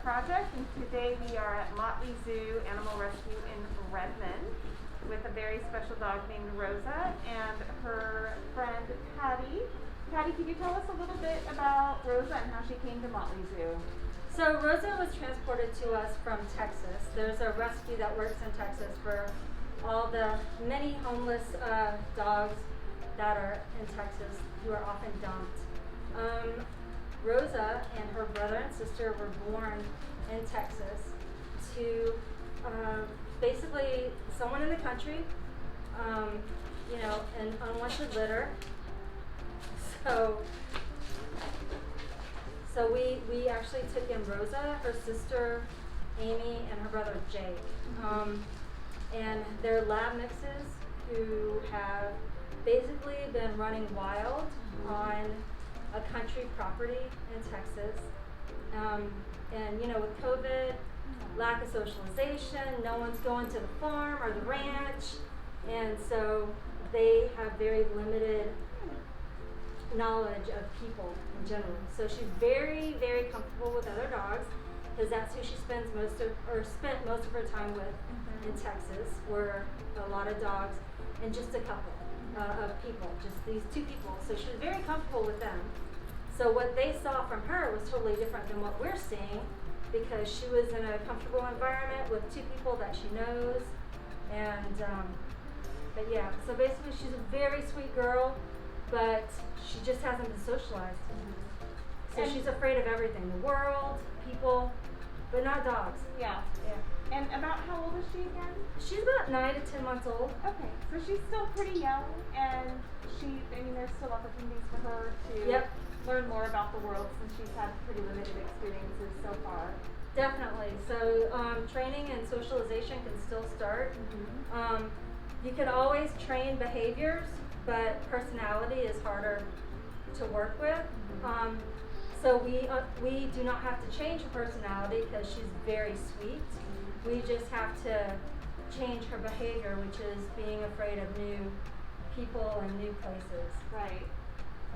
Project, and today we are at Motley Zoo Animal Rescue in Redmond with a very special dog named Rosa and her friend Patty. Patty, can you tell us a little bit about Rosa and how she came to Motley Zoo? So Rosa was transported to us from Texas. There's a rescue that works in Texas for all the many homeless dogs that are in Texas who are often dumped. Rosa and her brother and sister were born in Texas to basically someone in the country, an unwanted litter. So we actually took in Rosa, her sister Amy, and her brother Jake. And they're lab mixes who have basically been running wild on a country property in Texas. And with COVID, lack of socialization, no one's going to the farm or the ranch, and so they have very limited knowledge of people in general. So she's very, very comfortable with other dogs because that's who she spent most of her time with in Texas, where a lot of dogs and just a couple of people, just these two people. So she was very comfortable with them. So what they saw from her was totally different than what we're seeing, because she was in a comfortable environment with two people that she knows. And but yeah, so basically she's a very sweet girl, but she just hasn't been socialized. So she's afraid of everything, the world, people, but not dogs. Yeah. And about how old is she again? She's about 9 to 10 months old. Okay, so she's still pretty young, and there's still opportunities for her to learn more about the world since she's had pretty limited experiences so far. Definitely. So training and socialization can still start. You can always train behaviors, but personality is harder to work with. So we do not have to change her personality because she's very sweet. We just have to change her behavior, which is being afraid of new people and new places. Right.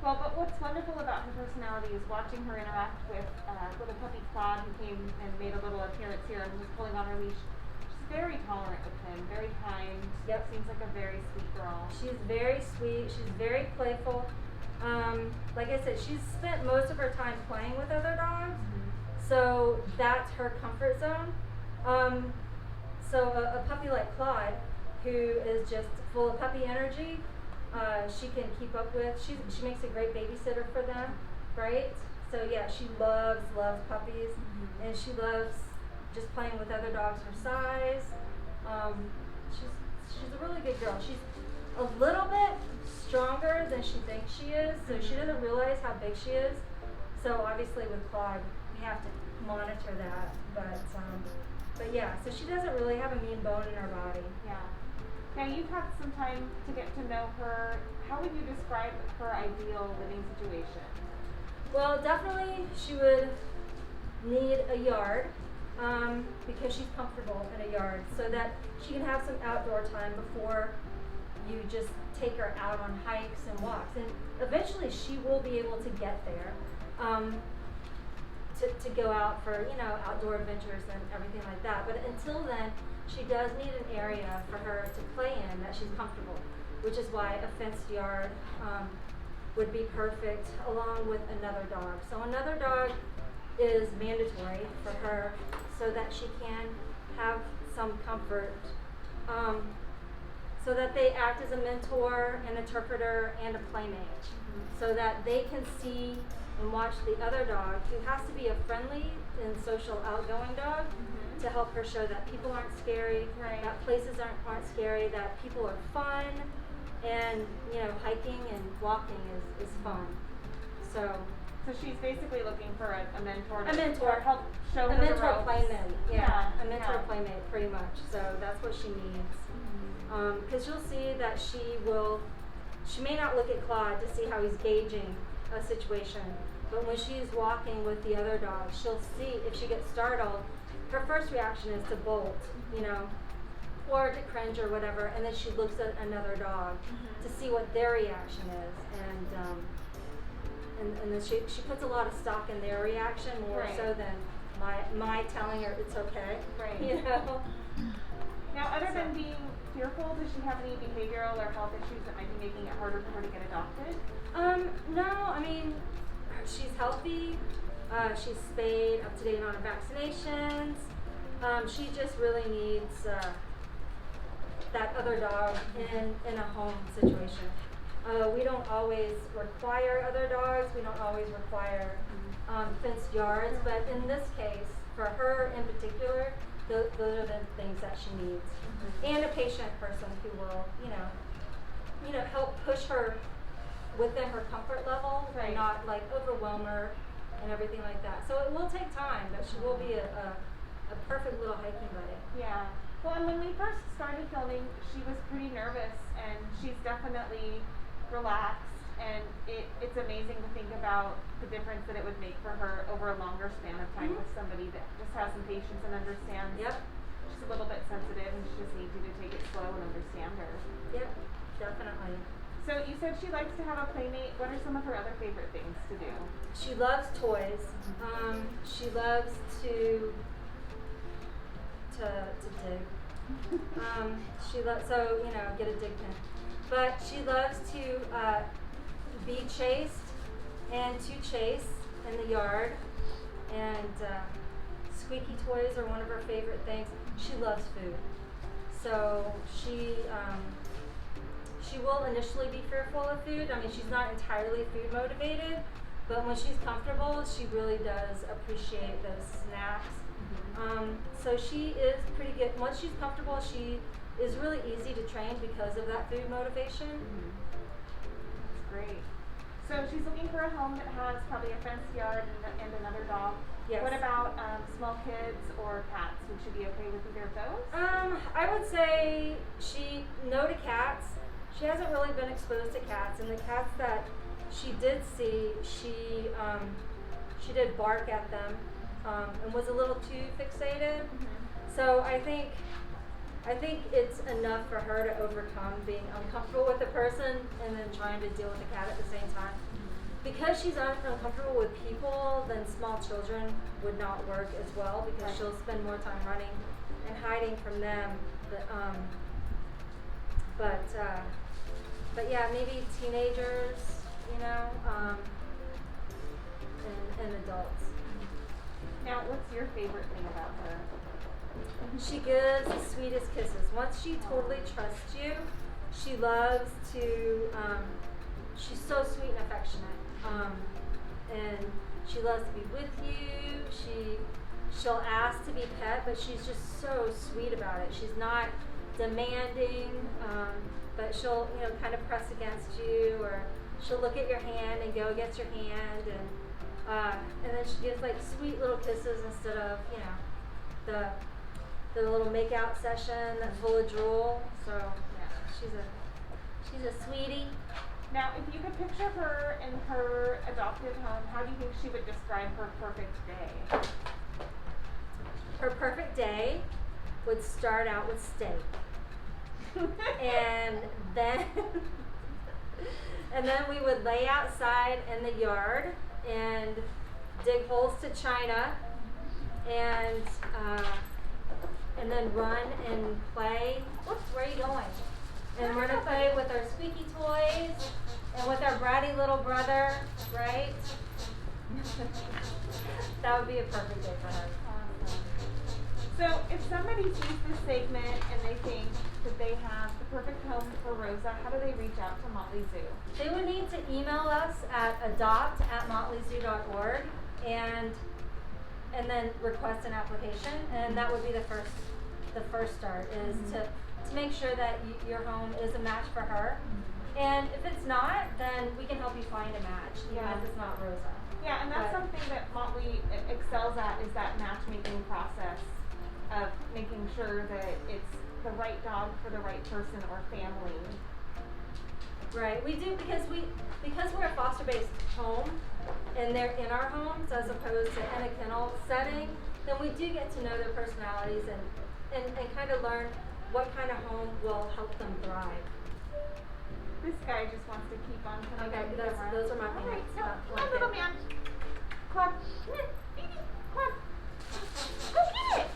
Well, but what's wonderful about her personality is watching her interact with little puppy Claude, who came and made a little appearance here and was pulling on her leash. She's very tolerant with him, very kind. Yep. Seems like a very sweet girl. She's very sweet. She's very playful. Like I said, she's spent most of her time playing with other dogs, so that's her comfort zone. So a puppy like Claude, who is just full of puppy energy, she can keep up with. She makes a great babysitter for them, right? So yeah, she loves puppies, and she loves just playing with other dogs her size. She's a really good girl. She's a little bit stronger than she thinks she is, so she doesn't realize how big she is. So obviously with Claude, we have to monitor that. But yeah, so she doesn't really have a mean bone in her body. Yeah. Now you've had some time to get to know her. How would you describe her ideal living situation? Well, definitely she would need a yard, because she's comfortable in a yard, so that she can have some outdoor time before you just take her out on hikes and walks. And eventually she will be able to get there, to go out for, outdoor adventures and everything like that. But until then, she does need an area for her to play in that she's comfortable, which is why a fenced yard would be perfect, along with another dog. So another dog is mandatory for her so that she can have some comfort, so that they act as a mentor, an interpreter, and a playmate, so that they can see and watch the other dog, who has to be a friendly and social outgoing dog, to help her show that people aren't scary, that places aren't scary, that people are fun, and hiking and walking is fun. So she's basically looking for a mentor. A mentor. Help show her a mentor the ropes. playmate. Yeah, a mentor playmate, pretty much. So that's what she needs. Because you'll see that she may not look at Claude to see how he's gauging a situation, But when she's walking with the other dog, she'll see, if she gets startled, her first reaction is to bolt, you know, or to cringe or whatever, and then she looks at another dog to see what their reaction is, and then she puts a lot of stock in their reaction more Right. so than my telling her it's okay, Right. you know. Now, other than being fearful, does she have any behavioral or health issues that might be making it harder for her to get adopted? No, I mean, she's healthy. She's spayed, up to date on her vaccinations. She just really needs that other dog in a home situation. We don't always require other dogs. We don't always require fenced yards. But in this case, for her in particular, those are the things that she needs. And a patient person who will, you know, help push her within her comfort level Right. and not like overwhelm her and everything like that. So it will take time, but she will be a perfect little hiking buddy. Yeah. Well, and when we first started filming, she was pretty nervous, and she's definitely relaxed, and it's amazing to think about the difference that it would make for her over a longer span of time with somebody that just has some patience and understands. Yep. She's a little bit sensitive, and she just needs you to take it slow and understand her. Yep, definitely. So you said she likes to have a playmate. What are some of her other favorite things to do? She loves toys. She loves to dig. She loves, so, you know, get a dig pin. But she loves to be chased and to chase in the yard. And squeaky toys are one of her favorite things. She loves food. So she will initially be fearful of food. I mean, she's not entirely food motivated, but when she's comfortable, she really does appreciate those snacks. So she is pretty good. Once she's comfortable, she is really easy to train because of that food motivation. That's great. So she's looking for a home that has probably a fenced yard and another dog. Yes. What about small kids or cats? Would she be okay with either of those? I would say no to cats. She hasn't really been exposed to cats, and the cats that she did see, she did bark at them, and was a little too fixated. So I think it's enough for her to overcome being uncomfortable with a person and then trying to deal with the cat at the same time. Because she's uncomfortable with people, then small children would not work as well, because Right. she'll spend more time running and hiding from them. But yeah, maybe teenagers, you know, and adults. Now, what's your favorite thing about her? She gives the sweetest kisses. Once she totally trusts you, she loves to, she's so sweet and affectionate. And she loves to be with you. She'll ask to be pet, but she's just so sweet about it. She's not demanding, but she'll, you know, kind of press against you, or she'll look at your hand and go against your hand, and then she gives like sweet little kisses instead of, you know, the little make-out session that's full of drool. So yeah, she's a sweetie. Now, if you could picture her in her adopted home, how do you think she would describe her perfect day? Her perfect day would start out with steak. and then we would lay outside in the yard and dig holes to china, and then run and play. Whoops, where are you going? And run and play with our squeaky toys and with our bratty little brother, right? That would be a perfect day for her. So, if somebody sees this segment and they think that they have the perfect home for Rosa, how do they reach out to Motley Zoo? They would need to email us at adopt@motleyzoo.org and then request an application, and that would be the first start is to make sure that your home is a match for her. And if it's not, then we can help you find a match, even if it's not Rosa. Yeah, and that's something that Motley excels at, is that matchmaking process of making sure that it's the right dog for the right person or family. Right, we do because we're a foster-based home, and they're in our homes as opposed to in a kennel setting. Then we do get to know their personalities and kind of learn what kind of home will help them thrive. This guy just wants to keep on coming Okay, on the that's, camera. those are my All right, parents. no, not no, like little that. man. Come on. Come here, baby. Come on. Go get it.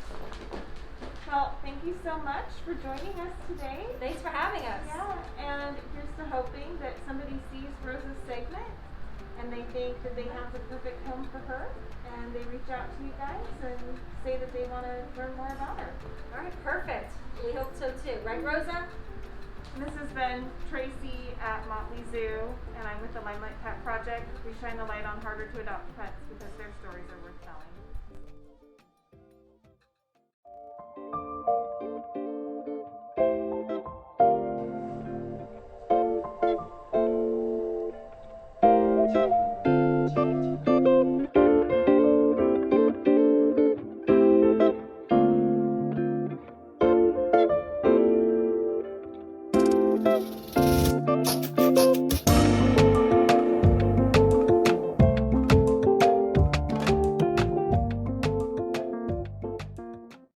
Well, thank you so much for joining us today. Thanks for having us. Yeah, and here's to hoping that somebody sees Rosa's segment and they think that they have the perfect home for her, and they reach out to you guys and say that they want to learn more about her. All right, perfect. We hope so too. Right, Rosa? And this has been Tracy at Motley Zoo, and I'm with the Limelight Pet Project. We shine the light on harder to adopt pets because their stories are worth telling.